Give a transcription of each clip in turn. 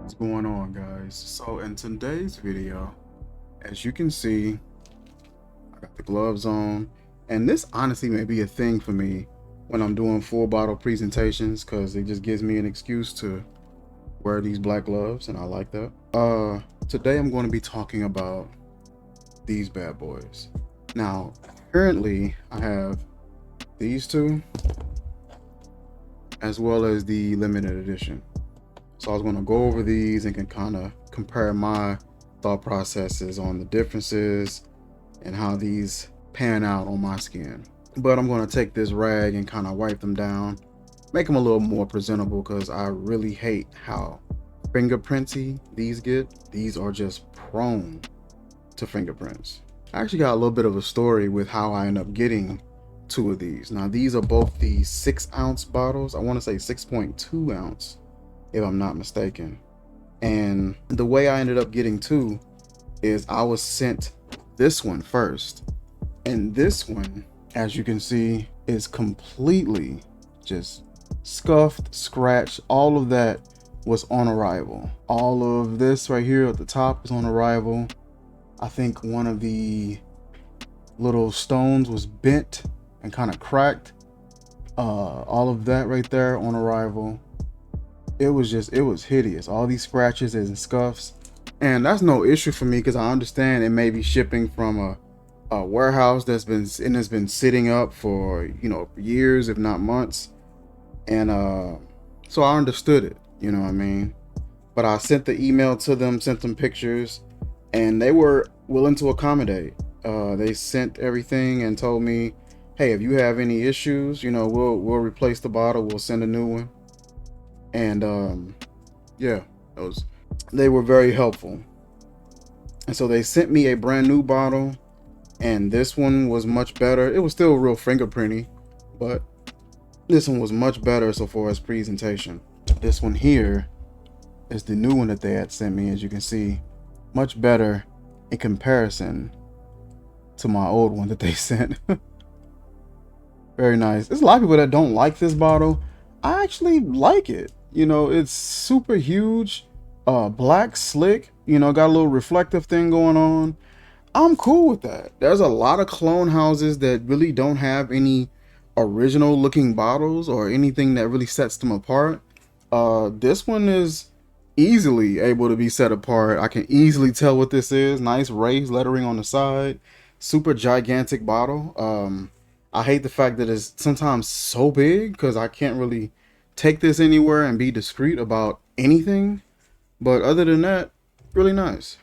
What's going on, guys? So in today's video, as you can see, I got the gloves on, and this honestly may be a thing for me when I'm doing full bottle presentations because it just gives me an excuse to wear these black gloves, and I like that. Today I'm going to be talking about these bad boys. Now, currently I have these two as well as the limited edition. So I was going to go over these and can kind of compare my thought processes on the differences and how these pan out on my skin. But I'm going to take this rag and kind of wipe them down, make them a little more presentable, because I really hate how fingerprinty these get. These are just prone to fingerprints. I actually got a little bit of a story with how I end up getting two of these. Now these are both the 6-ounce bottles. I want to say 6.2 ounce if I'm not mistaken. And the way I ended up getting two is I was sent this one first, and this one, as you can see, is completely just scuffed, scratched. All of that was on arrival. All of this right here at the top is on arrival. I think one of the little stones was bent and kind of cracked. All of that right there on arrival. It was hideous. All these scratches and scuffs, and that's no issue for me because I understand it may be shipping from a warehouse that's been sitting up for years, if not months, and so I understood it. You know what I mean? But I sent the email to them, sent them pictures, and they were willing to accommodate. They sent everything and told me, hey, if you have any issues, we'll replace the bottle, we'll send a new one. And yeah, they were very helpful. And so they sent me a brand new bottle, and this one was much better. It was still real fingerprinty, but this one was much better so far as presentation. This one here is the new one that they had sent me. As you can see, much better in comparison to my old one that they sent. Very nice. There's a lot of people that don't like this bottle. I actually like it. It's super huge, black, slick, got a little reflective thing going on. I'm cool with that. There's a lot of clone houses that really don't have any original looking bottles or anything that really sets them apart. This one is easily able to be set apart. I can easily tell what this is. Nice raised lettering on the side. Super gigantic bottle. I hate the fact that it's sometimes so big because I can't really take this anywhere and be discreet about anything. But other than that, really nice.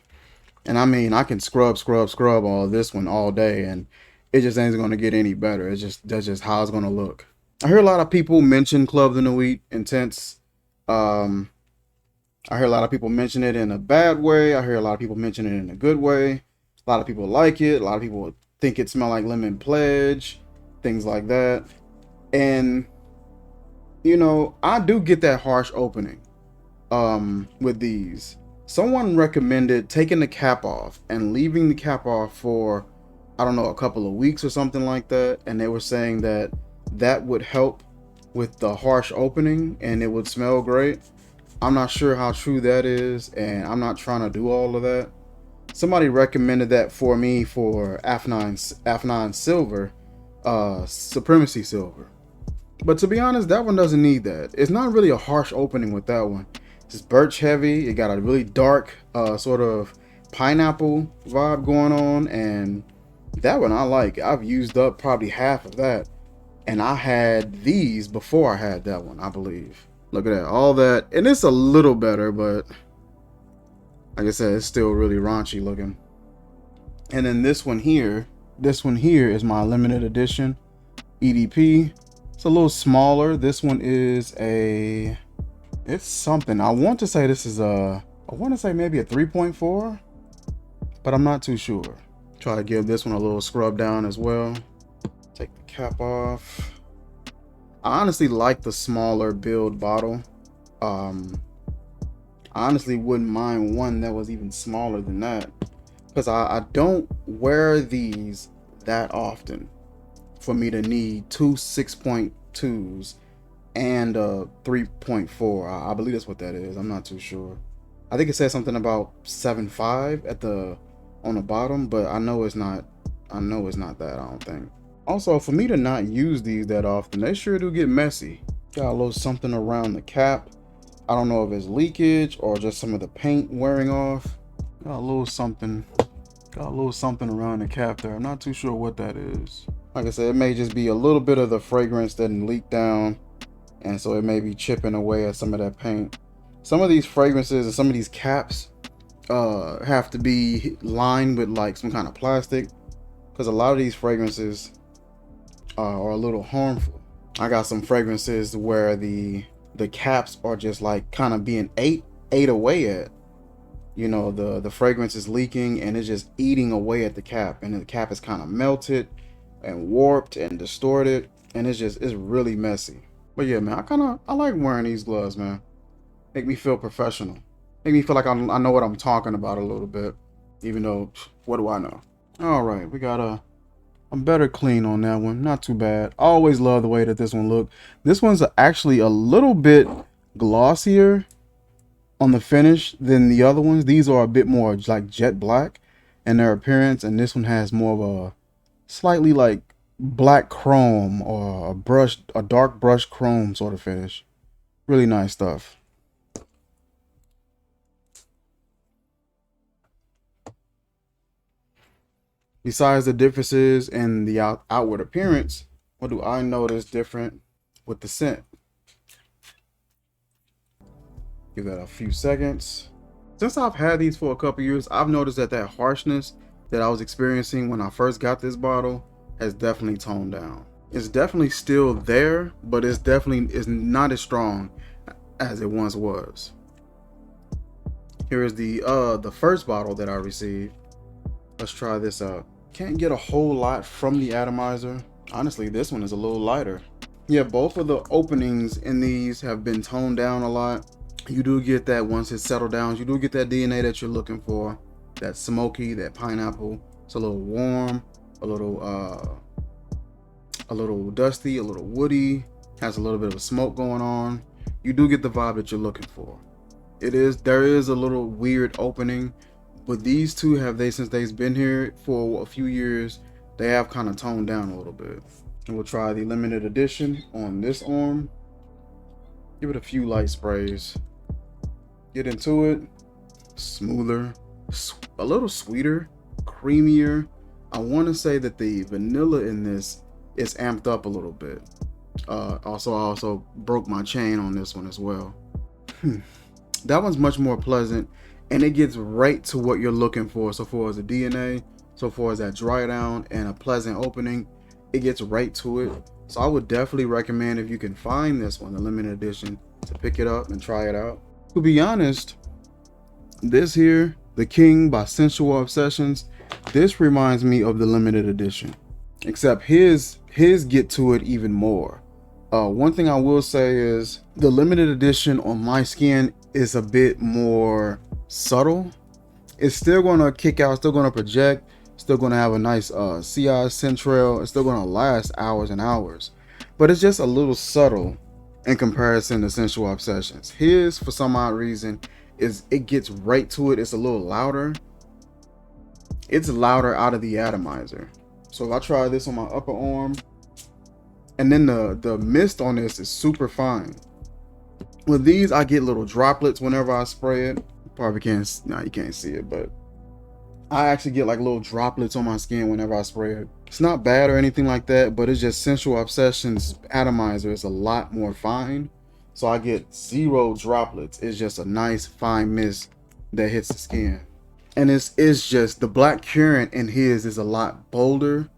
And I mean, I can scrub all of this one all day, and it just ain't going to get any better. That's just how it's going to look. I hear a lot of people mention Club the Nuit Intense. I hear a lot of people mention it in a bad way. I hear a lot of people mention it in a good way. A lot of people like it. A lot of people think it smells like lemon pledge, things like that. And I do get that harsh opening with these. Someone recommended taking the cap off and leaving the cap off for, I don't know, a couple of weeks or something like that, and they were saying that that would help with the harsh opening and it would smell great. I'm not sure how true that is, and I'm not trying to do all of that. Somebody recommended that for me for F9 Silver, Supremacy Silver. But to be honest, that one doesn't need that. It's not really a harsh opening with that one. It's birch heavy. It got a really dark sort of pineapple vibe going on, and that one I like. I've used up probably half of that, and I had these before I had that one, I believe. Look at that, all that, and it's a little better, but like I said, it's still really raunchy looking. And then this one here is my limited edition EDP. It's a little smaller. This one is it's something. I want to say this is I want to say maybe a 3.4, but I'm not too sure. Try to give this one a little scrub down as well. Take the cap off. I honestly like the smaller build bottle. I honestly wouldn't mind one that was even smaller than that, because I don't wear these that often for me to need two 6.2s and a 3.4. I believe that's what that is. I'm not too sure. I think it says something about 7.5 at the on the bottom, but I know it's not. I know it's not that. I don't think. Also, for me to not use these that often, they sure do get messy. Got a little something around the cap. I don't know if it's leakage or just some of the paint wearing off. Got a little something. Got a little something around the cap there. I'm not too sure what that is. Like I said, it may just be a little bit of the fragrance that leaked down, and so it may be chipping away at some of that paint. Some of these fragrances and some of these caps have to be lined with like some kind of plastic, because a lot of these fragrances are a little harmful. I got some fragrances where the caps are just like kind of being ate away at. You know, the fragrance is leaking and it's just eating away at the cap, and the cap is kind of melted and warped and distorted, and it's really messy. But yeah, man, I like wearing these gloves, man. Make me feel professional. Make me feel like I know what I'm talking about a little bit, even though what do I know? All right, we got a better clean on that one. Not too bad. I always love the way that this one looked. This one's actually a little bit glossier on the finish than the other ones. These are a bit more like jet black in their appearance, and this one has more of a slightly like black chrome or a dark brush chrome sort of finish. Really nice stuff. Besides the differences in the outward appearance, what do I notice different with the scent? Give that a few seconds. Since I've had these for a couple years, I've noticed that harshness that I was experiencing when I first got this bottle has definitely toned down. It's definitely still there, but it's not as strong as it once was. Here is the first bottle that I received. Let's try this out. Can't get a whole lot from the atomizer. Honestly, this one is a little lighter. Yeah, both of the openings in these have been toned down a lot. You do get that once it's settled down. You do get that DNA that you're looking for. That smoky, that pineapple. It's a little warm, a little dusty, a little woody. Has a little bit of a smoke going on. You do get the vibe that you're looking for. There is a little weird opening, but these two since they've been here for a few years, they have kind of toned down a little bit. And we'll try the limited edition on this arm. Give it a few light sprays. Get into it. Smoother, a little sweeter, creamier. I want to say that the vanilla in this is amped up a little bit. I also broke my chain on this one as well. That one's much more pleasant, and it gets right to what you're looking for. So far as the DNA, so far as that dry down and a pleasant opening, it gets right to it. So I would definitely recommend, if you can find this one, the limited edition, to pick it up and try it out. To be honest, this here, The King by Sensual Obsessions, this reminds me of the limited edition, except his get to it even more. One thing I will say is the limited edition on my skin is a bit more subtle. It's still going to kick out, still going to project, still going to have a nice CI scent trail. It's still going to last hours and hours, but it's just a little subtle in comparison to Sensual Obsessions. His, for some odd reason, it gets right to it. It's a little louder. It's louder out of the atomizer. So if I try this on my upper arm, and then the mist on this is super fine. With these, I get little droplets whenever I spray it. Probably can't, no, you can't see it, but I actually get like little droplets on my skin whenever I spray it. It's not bad or anything like that, but it's just Sensual Obsessions atomizer is a lot more fine. So I get 0 droplets. It's just a nice fine mist that hits the skin. And it's just the black currant in his is a lot bolder.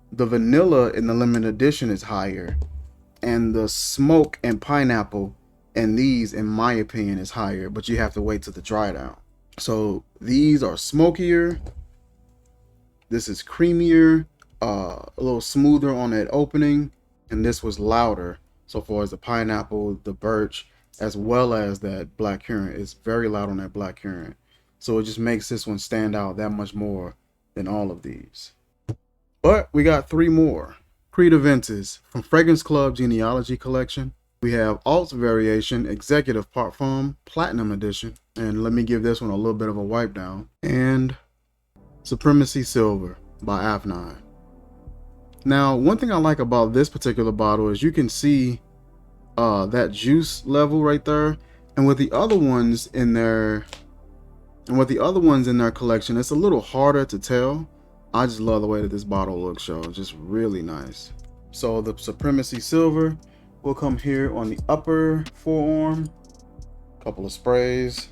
The vanilla in the limited edition is higher, and the smoke and pineapple in these, in my opinion, is higher, but you have to wait till the dry down. So these are smokier, this is creamier, a little smoother on that opening, and this was louder so far as the pineapple, the birch, as well as that black currant. It's very loud on that black currant, so it just makes this one stand out that much more than all of these. But we got 3 more. Creed Aventus from Fragrance Club Genealogy Collection. We have Alt's Variation Executive Parfum Platinum Edition. And let me give this one a little bit of a wipe down. And Supremacy Silver by Aventus. Now, one thing I like about this particular bottle is you can see that juice level right there. And with the other ones in their collection, it's a little harder to tell. I just love the way that this bottle looks, y'all. Just really nice. So the Supremacy Silver will come here on the upper forearm. Couple of sprays.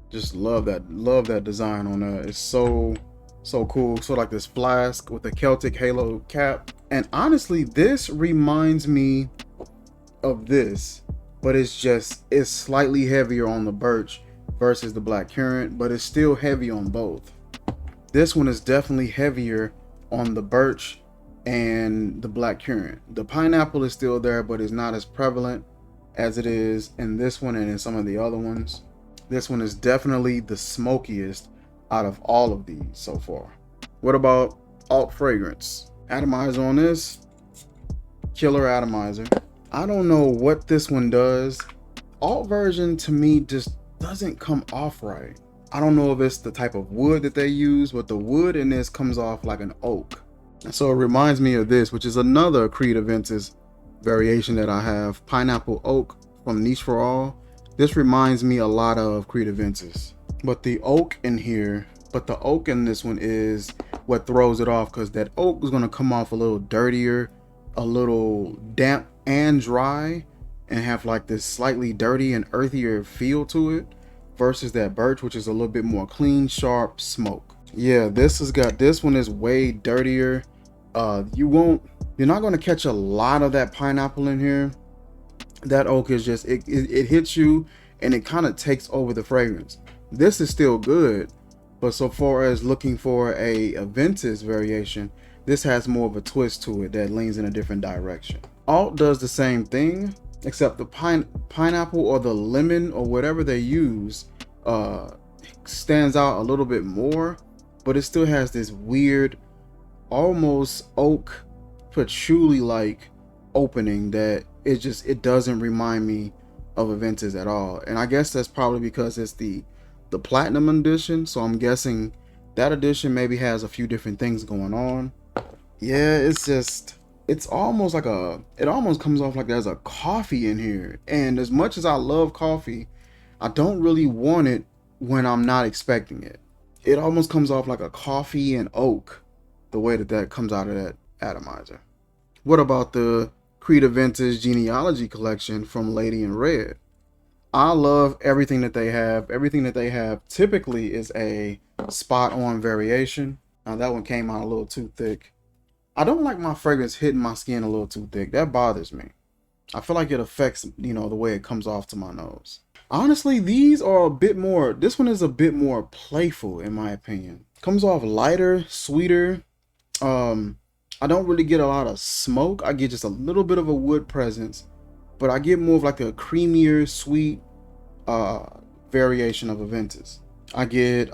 Just love that design on that. It's so cool. So like this flask with the Celtic halo cap. And honestly, this reminds me of this, but it's slightly heavier on the birch versus the black currant, but it's still heavy on both. This one is definitely heavier on the birch and the black currant. The pineapple is still there, but it's not as prevalent as it is in this one and in some of the other ones. This one is definitely the smokiest out of all of these so far. What about Alt Fragrance? Atomizer on this, killer atomizer. I don't know what this one does. Alt version to me just doesn't come off right. I don't know if it's the type of wood that they use, but the wood in this comes off like an oak. So it reminds me of this, which is another Creed Aventus variation that I have, Pineapple Oak from Niche for All. This reminds me a lot of Creed Aventus. But the oak in this one is what throws it off, because that oak is going to come off a little dirtier, a little damp and dry, and have like this slightly dirty and earthier feel to it, versus that birch, which is a little bit more clean, sharp smoke. Yeah, this one is way dirtier. You're not going to catch a lot of that pineapple in here. That oak is just, it hits you and it kind of takes over the fragrance. This is still good, but so far as looking for a Aventus variation, this has more of a twist to it that leans in a different direction. Alt does the same thing, except the pineapple or the lemon or whatever they use stands out a little bit more, but it still has this weird, almost oak patchouli like opening that it doesn't remind me of Aventus at all. And I guess that's probably because it's the platinum edition, so I'm guessing that edition maybe has a few different things going on. Yeah, it's almost like it almost comes off like there's a coffee in here, and as much as I love coffee, I don't really want it when I'm not expecting it. It almost comes off like a coffee and oak, the way that comes out of that atomizer. What about the Creed Aventus Genealogy collection from Lady in Red? I love everything that they have. Everything that they have typically is a spot-on variation. Now that one came out a little too thick. I don't like my fragrance hitting my skin a little too thick. That bothers me. I feel like it affects, the way it comes off to my nose. Honestly, these are a bit more, this one is a bit more playful in my opinion. Comes off lighter, sweeter. I don't really get a lot of smoke. I get just a little bit of a wood presence, but I get more of like a creamier, sweet variation of Aventus. I get,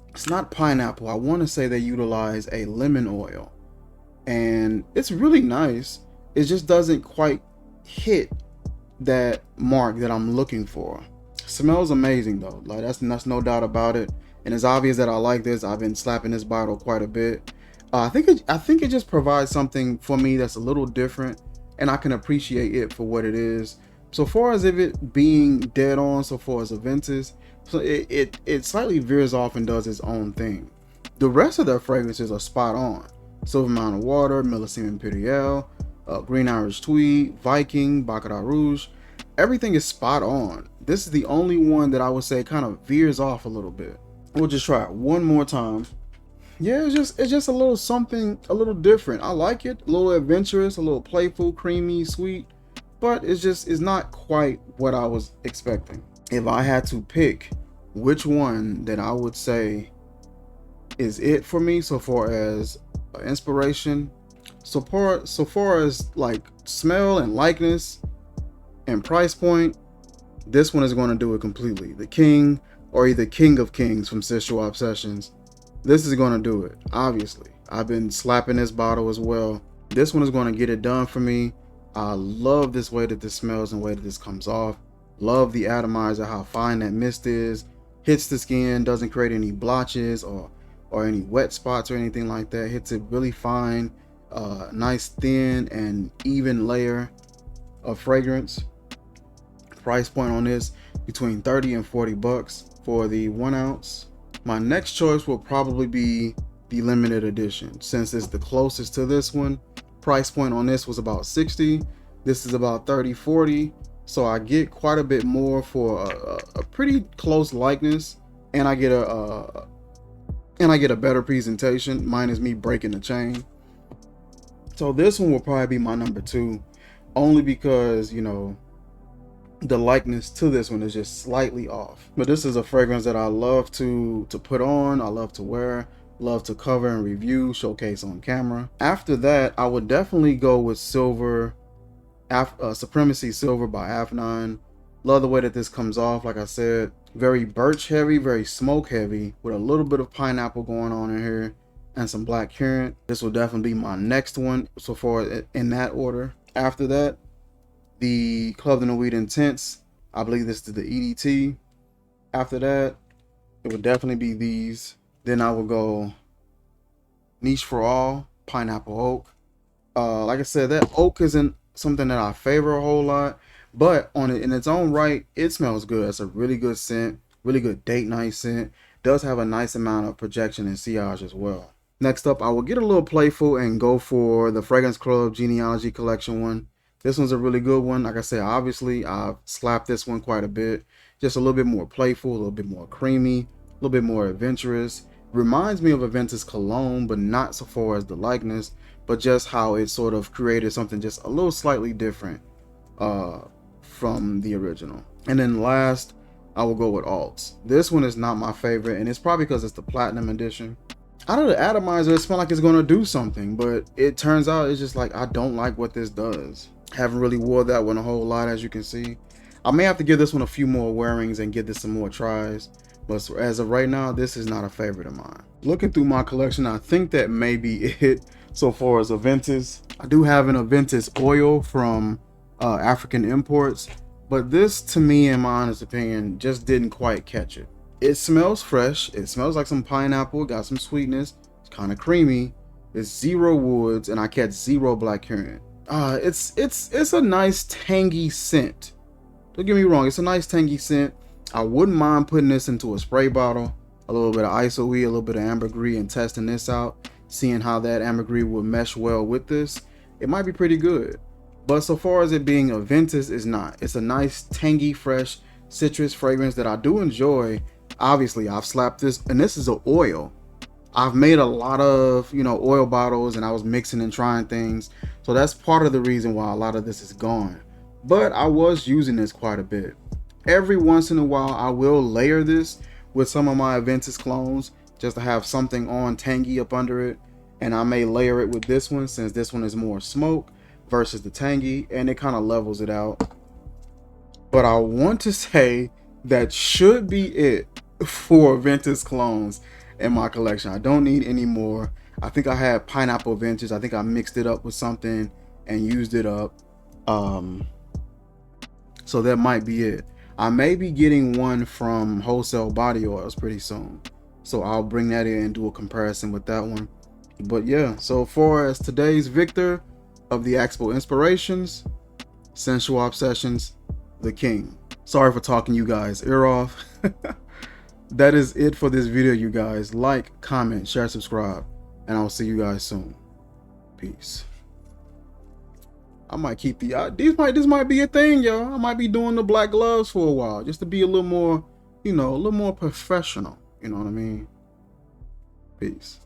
it's not pineapple. I want to say they utilize a lemon oil, and it's really nice. It just doesn't quite hit that mark that I'm looking for. Smells amazing though. Like that's no doubt about it. And it's obvious that I like this. I've been slapping this bottle quite a bit. I think it just provides something for me that's a little different, and I can appreciate it for what it is. So far as if it being dead on, so far as Aventus, so it slightly veers off and does its own thing. The rest of their fragrances are spot on. Silver Mountain Water, Millésime Impérial, Green Irish Tweed, Viking, Baccarat Rouge. Everything is spot on. This is the only one that I would say kind of veers off a little bit. We'll just try it one more time. Yeah, it's just a little something, a little different. I like it, a little adventurous, a little playful, creamy, sweet, but it's not quite what I was expecting. If I had to pick which one that I would say is it for me so far as inspiration, so far as like smell and likeness and price point, this one is going to do it completely. The King, or either King of Kings from Sensual Obsessions. This is going to do it, obviously. I've been slapping this bottle as well. This one is going to get it done for me. I love this way that this smells and the way that this comes off. Love the atomizer, how fine that mist is. Hits the skin, doesn't create any blotches or any wet spots or anything like that. Hits it really fine, nice thin and even layer of fragrance. Price point on this between 30 and 40 bucks for the 1 ounce. My next choice will probably be the limited edition, since it's the closest to this one. Price point on this was about 60. This is about 30, 40. So I get quite a bit more for a pretty close likeness, and I get a better presentation, minus me breaking the chain. So this one will probably be my number 2, only because, you know, the likeness to this one is just slightly off. But this is a fragrance that I love to put on, I love to wear, love to cover and review, showcase on camera. After that, I would definitely go with Silver, Supremacy Silver by Aventus. Love the way that this comes off. Like I said, very birch heavy, very smoke heavy, with a little bit of pineapple going on in here and some black currant. This will definitely be my next one so far in that order. After that, the Club de Nuit Intense. I believe this is the EDT. After that, it would definitely be these. Then I will go Niche for All, Pineapple Oak. Like I said, that oak isn't something that I favor a whole lot, but in its own right, it smells good. It's a really good scent, really good date night scent. Does have a nice amount of projection and sillage as well. Next up, I will get a little playful and go for the Fragrance Club Genealogy Collection one. This one's a really good one. Like I said, obviously I've slapped this one quite a bit. Just a little bit more playful, a little bit more creamy, a little bit more adventurous. Reminds me of Aventus cologne, but not so far as the likeness, but just how it sort of created something just a little slightly different from the original. And then last, I will go with Alts. This one is not my favorite, and it's probably because it's the platinum edition. Out of the atomizer, it smells like it's gonna do something, but it turns out it's just like, I don't like what this does. Haven't really wore that one a whole lot, as you can see. I may have to give this one a few more wearings and give this some more tries, but as of right now, this is not a favorite of mine. Looking through my collection, I think that may be it so far as Aventus. I do have an Aventus oil from African Imports, but this, to me, in my honest opinion, just didn't quite catch it. It smells fresh. It smells like some pineapple, got some sweetness. It's kind of creamy. It's 0 woods, and I catch 0 black currant. It's a nice tangy scent. Don't get me wrong, it's a nice tangy scent. I wouldn't mind putting this into a spray bottle, a little bit of isoe, a little bit of ambergris, and testing this out, seeing how that ambergris would mesh well with this. It might be pretty good. But so far as it being Aventus, is not. It's a nice tangy, fresh citrus fragrance that I do enjoy. Obviously, I've slapped this, and this is an oil. I've made a lot of, you know, oil bottles, and I was mixing and trying things. So that's part of the reason why a lot of this is gone. But I was using this quite a bit. Every once in a while, I will layer this with some of my Aventus clones just to have something on tangy up under it. And I may layer it with this one, since this one is more smoke versus the tangy, and it kind of levels it out. But I want to say that should be it for Aventus clones in my collection. I don't need any more. I think I had Pineapple Aventus. I think I mixed it up with something and used it up. So that might be it. I may be getting one from Wholesale Body Oils pretty soon, so I'll bring that in and do a comparison with that one. But yeah, so far as today's victor of the Expo Inspirations, Sensual Obsessions, the King. Sorry for talking you guys ear off. That is it for this video, you guys. Like, comment, share, subscribe, and I'll see you guys soon. Peace. I might keep this might be a thing, y'all. I might be doing the black gloves for a while, just to be a little more, you know, a little more professional. You know what I mean? Peace.